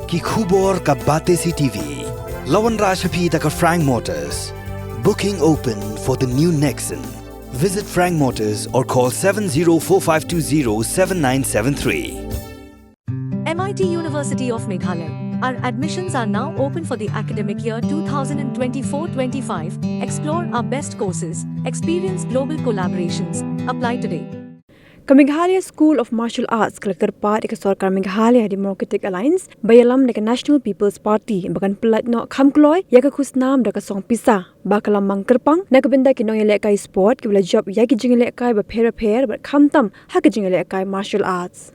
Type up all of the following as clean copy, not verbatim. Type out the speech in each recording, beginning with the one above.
ki khubor ka bate CTV. Lawan Rashapi taka Frank Motors. Booking open for the new Nexon. Visit Frank Motors or call 7045207973. MIT University of Meghalaya. Our admissions are now open for the academic year 2024-25. Explore our best courses, experience global collaborations. Apply today. Meghalaya School of Martial Arts kelakar part ke Sarkar Meghalaya Democratic Alliance bayalam ke National People's Party bahkan pelat no khamkloi ya ke khusnam da ka song pisa bakalam mangkerpang na ke benda ke no yele kai sport ke bela job ya ke jingle kai ba pher ba khamtam ha ke jingle kai martial arts.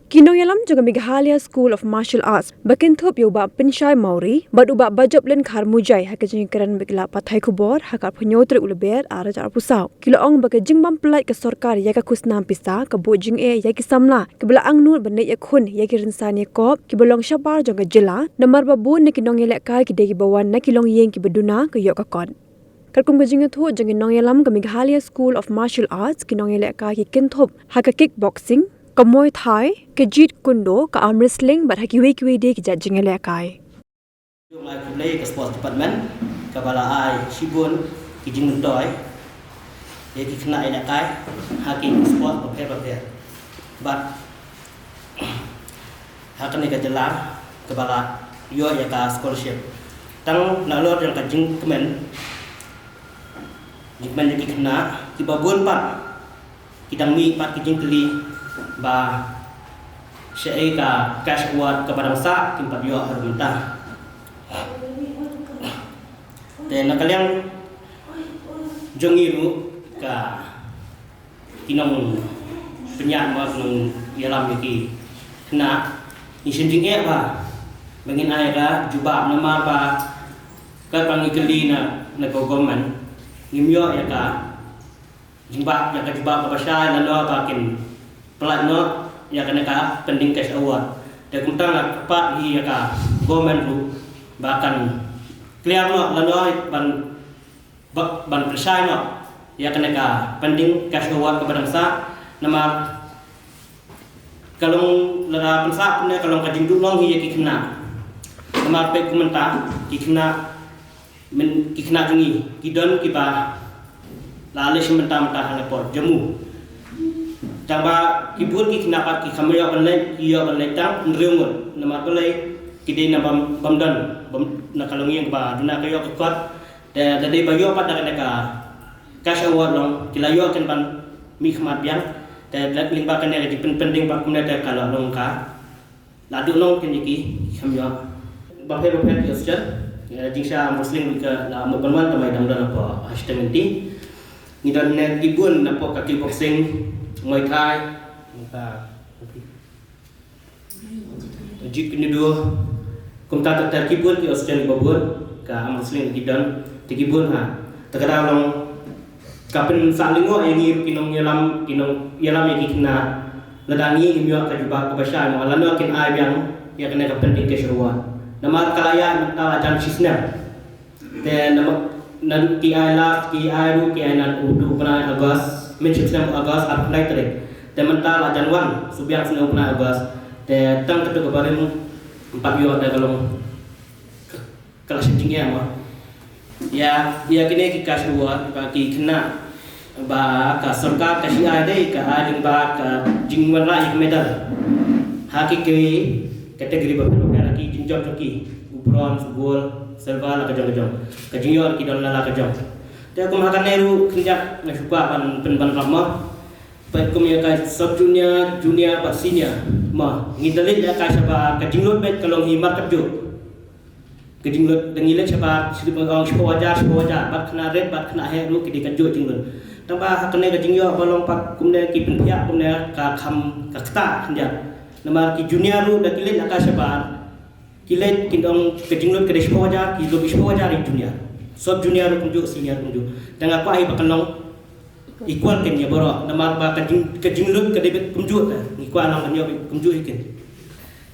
Kinoyalam juga Meghalaya School of Martial Arts bakin thop yoba pensyai Maori bad uba bajop len khar mujai ha ke jingkaran begla pathai khubor ha ka phonyotre ulber ara jar pusau kilo ong ba ke jingbam pelai ke sarkar ya ka khusnam pisa ke bojing ya ki samla ke bela angnur bane ya khun ya ki rinsan ya kop ki belong shabar jong ke jela namar ba bun ne ki nong yelek kai ki degi bawan na ki long yeng ki beduna ke yok ka kon Karkum ke jinga thu jong nong yalam ke Meghalaya School of Martial Arts ki nong yelek kai ki kin thop ha ka kickboxing ka Muay Thai, ka Jeet Kundo, ka arm wrestling, bat hakiwe de ki judging ele kai. Yung ay kulay ka sports department, ka bala ay sibun, ki jing doy, ye ki kena ele kai, haki sport paper. But hakan ni ka jalan, ka bala yo ya ka scholarship. Tang nalor yang ka jing kemen, jikman ye ki kena, ki babun pat, ki dang mi pat ki jing keli. Ba syai ka cash award kepada masa tempat yo harumta dan nakaliang jongiru ka kinong penyak ma nung yalam iki kena isin jing ba bangin ai ka jubab nama ba ka pangikeli na government ngimyo ya ka jubab ya ka jubab ba sya lalo ba kin pelat no ya kena ka pending cash award dan kuntang nak pat hi ya ka government tu bahkan clear no lalu ban presai no ya kena ka pending cash award kepada masa nama kalau lara pensa punya kalau ka jingdu long hi ya ki kena nama pe kumenta ki kena men ki kena jungi ki don ki ba lale sementa hang por jamu Tamba kibun ki kenapa ki kamera online iya online tang nriung nama boleh kide na bamdan na kalongi yang ba duna kayo kot da dai bayo pat da ka cash award long kilayo kan ban mi khmat biang da limba kan ya di penting pak kumna da kalau long ka ladu long kan iki kamyo bape ki osjan jingsha muslim ka la mo banwan tamai dang dan apa hashtag inti ni dan net kibun na po ka kickboxing Muay Thai, Jeet Kundo, kumta terkibun ki Australia babun, ka Muslim kidan terkibun ha. Terkadang long kapen salingo yang kinong yalam yang kena ladani imyo ka juba ka basya mo alano kin ay yang kena kapen di keseruan. Nama kalaya mentala jan sisna. Dan nan ki ay la ki ay ru ki ay nan udu pernah Agos Mention Agos apply tadi. Temental ajanwan subiang senang pernah Agos. Te tang ketu kabarin 4 yo ada kalau kelas tinggi ama. Ya kini ki kasua ki kena ba ka sarkar ka sia dei ka aling ba ka jingwan la ik medal. Haki ke kategori ba pera ki jinjot ki bronze gold silver la ka jong. Ka junior ki don la ka jong. Dia aku makan neru kerja nasuka ban lama. Baik kami akan sub junior pas senior. Mah ngidalit ya ka siapa ka jinglot bet kalau himat kerja. Ka jinglot dengilet siapa silip orang sewajar bat kena red bat kena heru ki dikanjo jinglot. Tambah kena ka jingyo balong pat kumne ki penpihak kumne ka kham ka kta kerja. Nama ki junior ru dak kilet ka siapa kilet kindong ka jinglot ka sewajar ki lebih sewajar junior. Sub junior kunjuk senior kunjuk dengan apa ai bakalong equal kan ya boro nama ba kajinglut ka debet kunjuk ka equal lang kanyo kunjuk ikin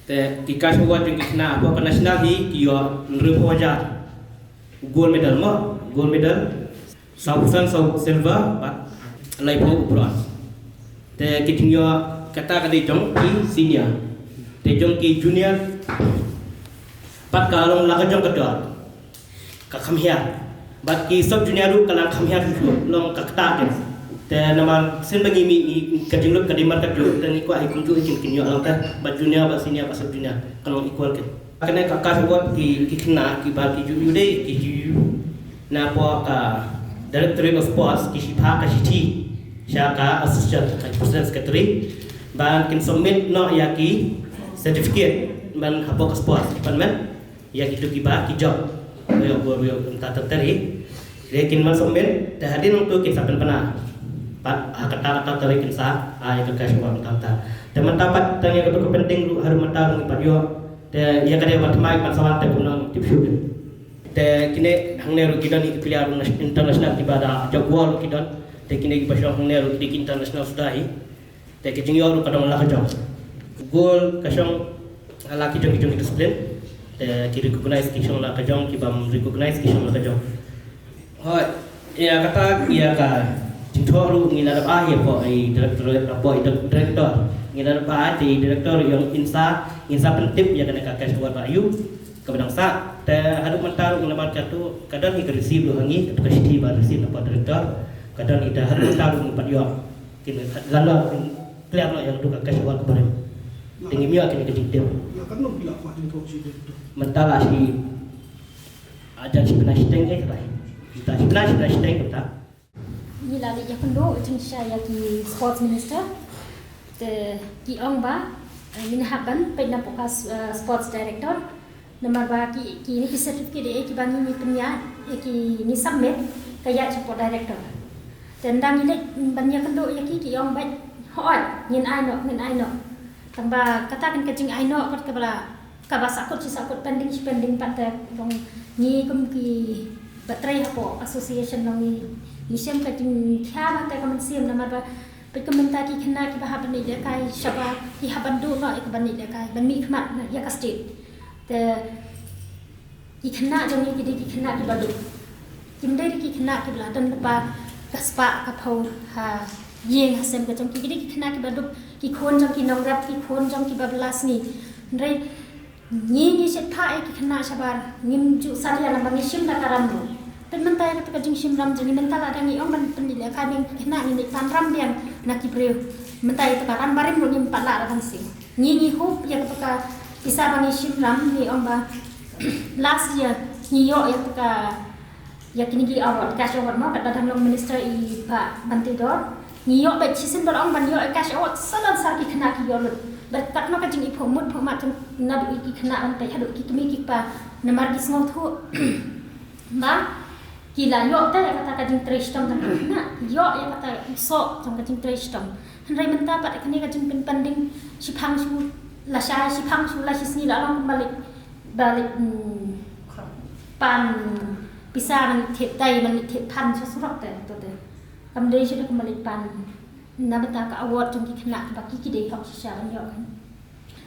te tikas award jeng kena apa national hi kiyo nrepo aja gold medal sausan silver bat laipo bronze te kitingyo kata ka de jong ki senior te jong ki junior pat kalong la ka jong ka dor ka khamhia bat ki sub junior ru kalang khamhia long ka ta ke te nama sin bagi mi ka jinglut ka dimar ka du dan iku ai kunju ikin kinyo lang ta bat junior bat senior bat sub junior kalong equal ke kena ka ka buat ki kena ki ba ki ju de ki ju na po ka directorate of sports ki shipa ka shiti syaka assistant president secretary ban kin submit no yaki certificate ban hapo ka sports department yaki tu kiba ki job yo ta tari lekin man submit ta hadin untuk kin saben pana pat kata tari kin sa ay ka kaswa ta teman tapat tanya ke penting lu harum mata ngi padyo te ya kade wat mai man sawan te kunang tipsu te kine hangne ru kidan player international tibada jagwal kidan te kine ki basyo hangne ru ki international sudai te ki jingyo ru kadang la kajong gol kasong ala ki jong discipline te ki recognize ki shong la kajong ki bam recognize ki shong la kajong hoi ya kata ya ka jingtho ru ngila ba ya po ai director ngila ba di director yang insa pentip ya kena kakas buat bayu kebenang sa te adu mentar ngelamat jatuh kadang ni receive lu hangi ke siti ba receive apa director kadang ida adu mentar ngipat yo kin lalu clear no yang duka kakas buat kemarin tinggi mio kini ke diktem ya kan no bila kuat untuk si mental si ajan si benar steng ke tai kita si benar steng kita ni la ya kendo chung saya ki sports minister te ki ong ba min haban pe na pokas sports director nomor ba ki ni certificate e ki bani ni punya e ki ni submit kaya sport director dan dang ni banyak kendo ya ki ong ba hot ngin ai no tamba katakan kecing ai no kot kabala kabasa kot sakut pending patek dong ni kum ki batrai hapo association dong ni sem kecing kya ta kamen sim nomor baไปกำลังตาที่ขณะที่บ้านบันนี่เด็กไก่ชาวบ้านที่หาบันดูหน่อยกับบันนี่เด็กไก่บันมีขมัดนะยากสติแต่ที่ขณะตรงนี้ที่ขณะที่บันดูจิมได้ที่ขณะที่บันดันบากัสปะกับเขาหาเยี่ยงหาเซมกับจงที่ขณะที่บันดูที่คนจงที่น้องรับที่คนจงที่บับลาสนี่ไรนี่เช็ดผ้าไอ้ที่ขณะชาวบ้านงิมจุสัตยาลำบางชิมตะการันดูเป็นมันตายกับจงชิมรำจงนี่มันตลาดอย่างนี้อ๋อมันเป็นเด็กไก่เป็นขณะนี้ตามรำเดียนnak kibreu mentai tekaran barim lu nim patla rakan sing ni hope yang teka bisa bani shimram ni omba last year ni yo yang teka yakini gi award cash award ma pada dang minister I Pak Bantidor ni yo bet chisin dor ong ban yo cash award salan sar ki khana ki yo lut bet tak no ka jing I phomut phomat na du ki khana an pe hadu ki tumi ki pa namar ki small thu ma kila yo ta kata kajing trishtam ta na yo ya kata so jong kajing trishtam hanrai menta pat kani kajing pin pending sipang su la sha sipang su la sisni la long balik pan bisa man thet dai man thet pan su surok ta to de kam dei su ko balik pan na beta ka award jong ki khna ba ki dei hok sha an yo kan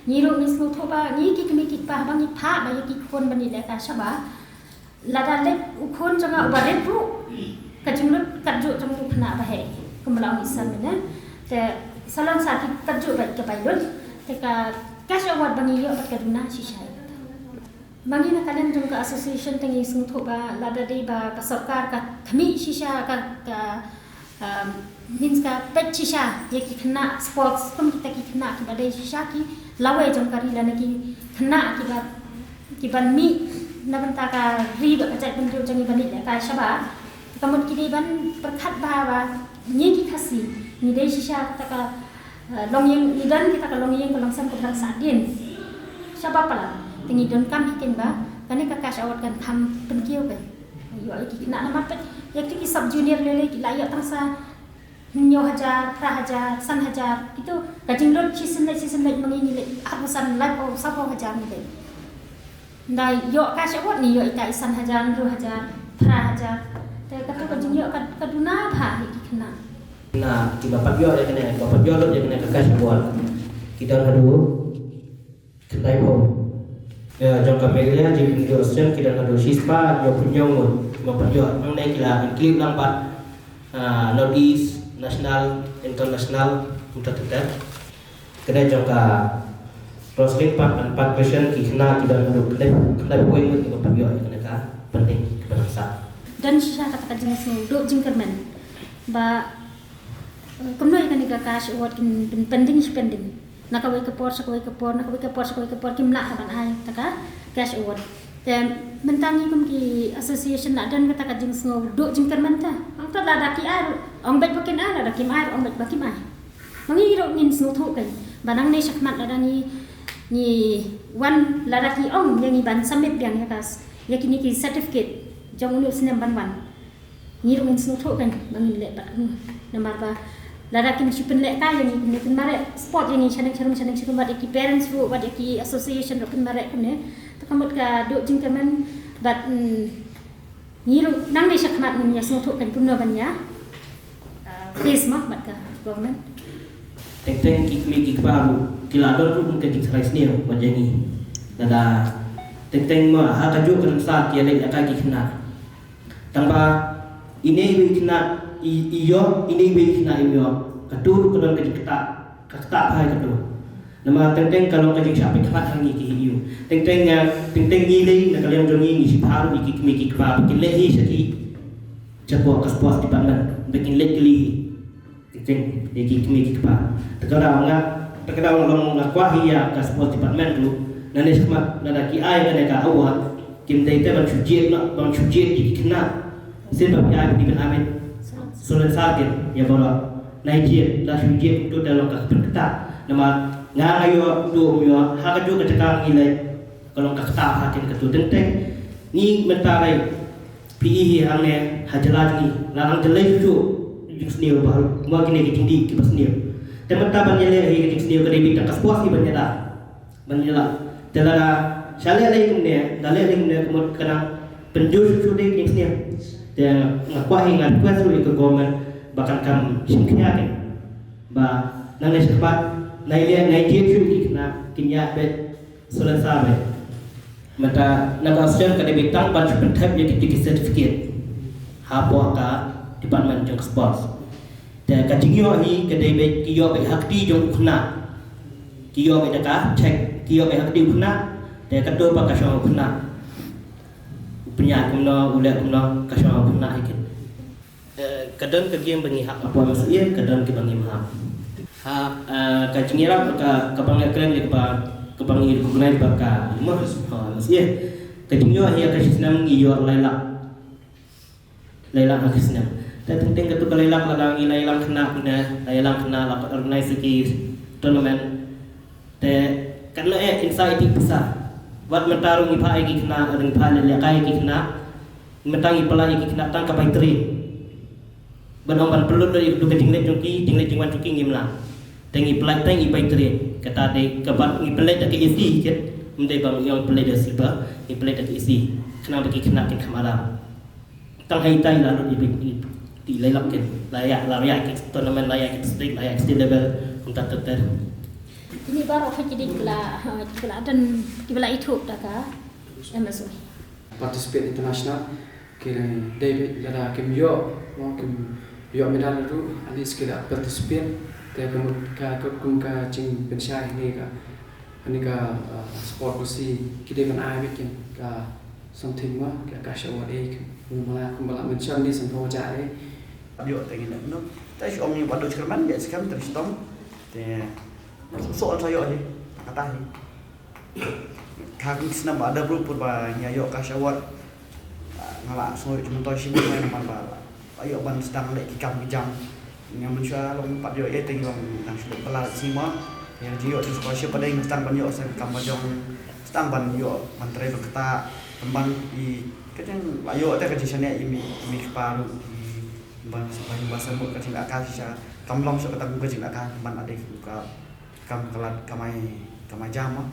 ni ro mis no thoba ni ki kami ki pa bang ki pha ba ki khon bani le ka sha ba lada lek ukon janga ubaret ru kajunglut kaju jang khna ba he kumlaw isan ne te salon sa ki kaju ba ke bailun te ka cash award bangi yo pat kaduna shisha bangi na kanan jong ka association tengi sung thoba lada dei ba ka sarkar ka thami shisha ka means ka pet shisha ye ki khna sports kum kita ki khna ki ba dei shisha ki lawe jong kari la ki khna ki ban mi na banta ka ri ba ka jat bentu jangi banit ka shaba kamun kini ban perkhat ba ni ki khasi ni dei shisha ta ka long yang idan kita ka long yang ka long sam ko sa din shaba pala tingi don kam hikin ba kani ka cash award kan tham pen kieu ba yo ki na mat ya ki sub junior lele ki la ya tang sa nyo hajar pra hajar san hajar itu kajing lot season like mangi ni le abusan like o sa hajar ni le dai yo cash award ni yo itai san hajar 2,000 3,000 te katu kajing yo kaduna pha ki kena nah ki bapak yo ya kena bapak yo lo ya kena ka cash award kita hadu kendai ho ya jong ka media ji video stream kita hadu sispa yo punyong bapak yo ang dai kila klip lang pat notice national international untuk kita kena jong ka Proslik 4 question kena tidak duduk kelai poin itu kepada mereka penting kepada dan sisa kata jenis duk jingkerman ba kumnoy kan iga cash award kin pending spending nakawai ke por kimla kapan ai taka cash award dan mentangi kum ki association nak dan kata jenis duk jingkerman ta ang ta daki ar ang bet pakin ar daki mar ang bet pakin ai mangiro nin snu thu kan banang ne sakmat ladani ni wan ladaki ong yang iban samit biang yakas yakini ki certificate jong unu sinem ban ni rungin snu tho kan bangin le pat namar ba ladaki ni sipen le ka yang ni pun mare sport yang ni chaneng churu bat ki parents ru bat ki association ru pun mare kan ne takamut ka do jingkaman bat ni ru nang ni sakmat ni snu tho kan pun ban ya please mak bat ka government teng ki baru kila dor pun ke dikrais ni wajah ni dada teng ma ha tajuk kan sa ki le ka ki kena tanpa ini we kena iyo ini we kena iyo katur kedon ke kata pai kedo nama teng kalau ke jing sapi khat hangi ki iyo teng ni le na kalian jongi ni si paru ki ki ba ki le hi saki chapo ka sport department bikin le kili teng ki ba terkadang orang ngakwahi ya ke sport department tu nane sama nada ki ai nane ka awa kim dai te ban chujiet di kena sebab ya di ben amen solan sargen ya bola naijit la chujiet tu dalam ka perkata nama ngayo do myo ha ka jo ka cakang ile kalau ka kata ha ken ka tu tenteng ni mentarai pi hang ne hajala ni la hang jelai ju sniu ba mo kini ki tindi ki sniu temata banyele hi ki sniu ka dei ta kaspuas ki banyela dalara shale alaikum ne dale alaikum ne kumut kana penjus sude ki sniu de ngakwa hi ngat kwa su ke government bahkan kam singkya ke ba nang ne sepat nai je su ki kana kinya be selesa be mata naga asjan ka dei tang ban penthap ye ki certificate ha po ka department jong sports te ka tingyo hi ke dei be kiyo be hakti jong khna kiyo be ka check kiyo be hakti khna te ka do pa ka shong khna punya kumno ule kumno ka shong khna ikin kadang ke game bangi hak apa masih kadang ke bangi maham ha ka tingira ka bangi kren le ka bangi gunai ba ka mo masih ka tingyo hi ka sistem ngiyo laila ka sistem dan penting ketu kalilang ladang ilailang kena lailang kena lapat organize ki tournament te kanlo inside bisa wat mentarung ipa ki kena ring phale le kai ki kena mentangi pelai ki kena tang kapai tri banong ban pelun dari du ketinglet jingwan cuki ngimla tengi pelai tengi pai tri kata de kabat ngi pelai tak isi ket mendai bang yang pelai da silba ngi pelai tak isi kena bagi kena kin kamala tang hai tai lalu di layak ke tournament layak ke state layak state level untuk terter ini baru jadi kela dan kibla itu daka MSO participate international kira David lara kim yo medal itu ali sekira participate te ka cing pensai ni ka sport kusi kide ban ai bikin ka something ma ka show ade kumala mention ni sampo jare Yo tengin no. Tapi om ni badu cerman dia sekarang terus tong. Te soal saya ni kata ni. Kagum senam ada berupur ba nya yo kasyawat. Ngala so cuma toy sibuk main apa. Ayo ban sedang lek kikam kijang. Yang mensya long 4 yo teng long nang sudah pelat sima. Yang jiyo di sekolah pada yang sedang ban yo sen kam bajong sedang ban yo mantre berkata temban di kadang ayo ta kecisane imi paru bahasa muk kecil akan sisa kamlong so ketemu kecil akan teman adik buka kam kelat kamai jama